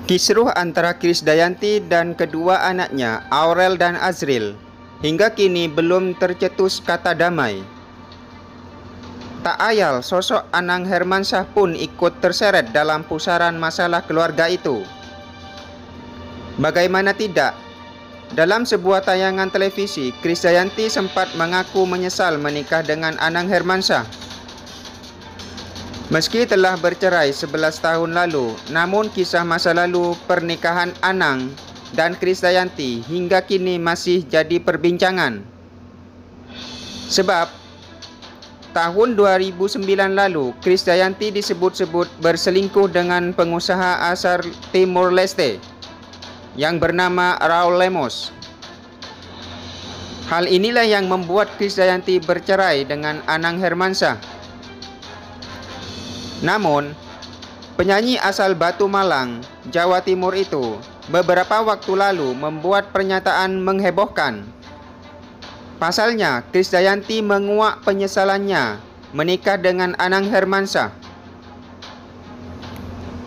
Kisruh antara Krisdayanti dan kedua anaknya, Aurel dan Azril, hingga kini belum tercetus kata damai. Tak ayal sosok Anang Hermansyah pun ikut terseret dalam pusaran masalah keluarga itu. Bagaimana tidak, dalam sebuah tayangan televisi, Krisdayanti sempat mengaku menyesal menikah dengan Anang Hermansyah. Meski telah bercerai 11 tahun lalu, namun kisah masa lalu pernikahan Anang dan Krisdayanti hingga kini masih jadi perbincangan. Sebab tahun 2009 lalu, Krisdayanti disebut-sebut berselingkuh dengan pengusaha asal Timur Leste yang bernama Raul Lemos. Hal inilah yang membuat Krisdayanti bercerai dengan Anang Hermansyah. Namun, penyanyi asal Batu Malang, Jawa Timur itu beberapa waktu lalu membuat pernyataan menghebohkan. Pasalnya, Krisdayanti menguak penyesalannya menikah dengan Anang Hermansyah.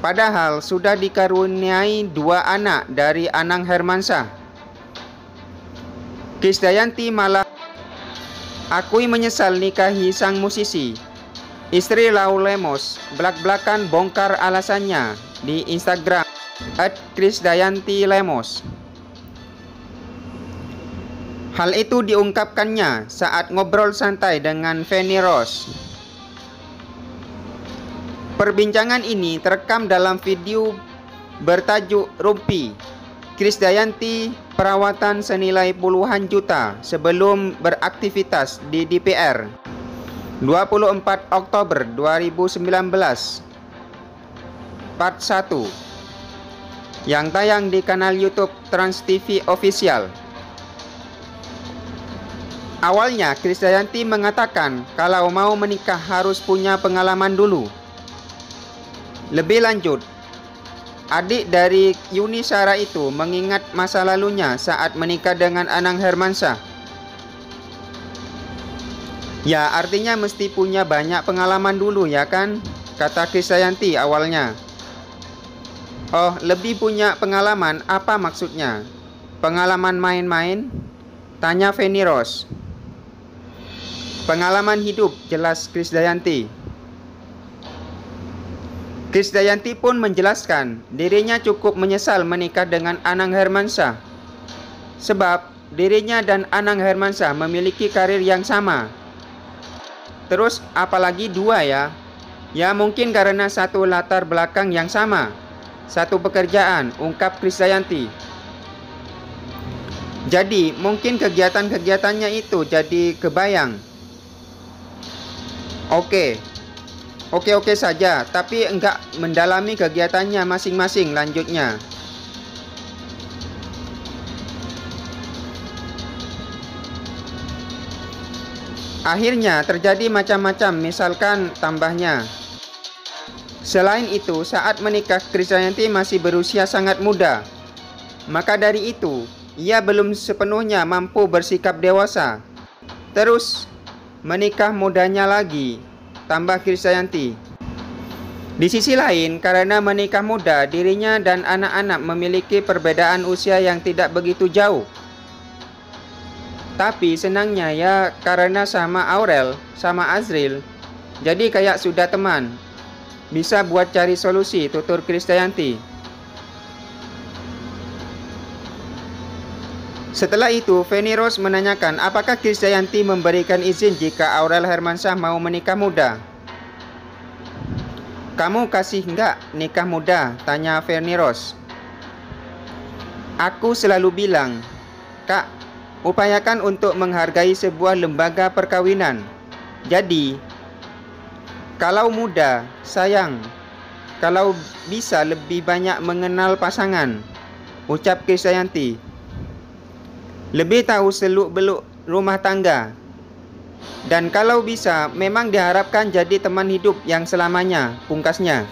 Padahal sudah dikaruniai 2 anak dari Anang Hermansyah. Krisdayanti malah akui menyesal nikahi sang musisi. Istri Raul Lemos belak-belakan bongkar alasannya di Instagram @krisdayantilemos. Hal itu diungkapkannya saat ngobrol santai dengan Feni Rose. Perbincangan ini terekam dalam video bertajuk Rumpi. Krisdayanti perawatan senilai puluhan juta sebelum beraktivitas di DPR. 24 Oktober 2019 Part 1 yang tayang di kanal YouTube Trans TV Official. Awalnya Krisdayanti mengatakan kalau mau menikah harus punya pengalaman dulu. Lebih lanjut, adik dari Yuni Shara itu mengingat masa lalunya saat menikah dengan Anang Hermansyah. Ya, artinya mesti punya banyak pengalaman dulu ya kan, kata Krisdayanti awalnya. Oh, lebih punya pengalaman apa maksudnya? Pengalaman main-main? Tanya Feni Rose. Pengalaman hidup, jelas Krisdayanti. Krisdayanti pun menjelaskan dirinya cukup menyesal menikah dengan Anang Hermansyah. Sebab dirinya dan Anang Hermansyah memiliki karir yang sama. Terus apalagi 2 ya? Ya mungkin karena satu latar belakang yang sama, satu pekerjaan, ungkap Krisdayanti. Jadi mungkin kegiatan-kegiatannya itu jadi kebayang. Oke saja, tapi enggak mendalami kegiatannya masing-masing, lanjutnya. Akhirnya terjadi macam-macam, misalkan tambahnya. Selain itu, saat menikah Krisdayanti masih berusia sangat muda. Maka dari itu, ia belum sepenuhnya mampu bersikap dewasa. Terus, menikah mudanya lagi, tambah Krisdayanti. Di sisi lain, karena menikah muda, dirinya dan anak-anak memiliki perbedaan usia yang tidak begitu jauh. Tapi senangnya ya karena sama Aurel, sama Azril, jadi kayak sudah teman. Bisa buat cari solusi, tutur Krisdayanti. Setelah itu, Feni Rose menanyakan apakah Krisdayanti memberikan izin jika Aurel Hermansyah mau menikah muda. Kamu kasih nggak nikah muda? Tanya Feni Rose. Aku selalu bilang, Kak, upayakan untuk menghargai sebuah lembaga perkawinan. Jadi, kalau muda, sayang. Kalau bisa lebih banyak mengenal pasangan, ucap Krisdayanti. Lebih tahu seluk-beluk rumah tangga. Dan kalau bisa, memang diharapkan jadi teman hidup yang selamanya, pungkasnya.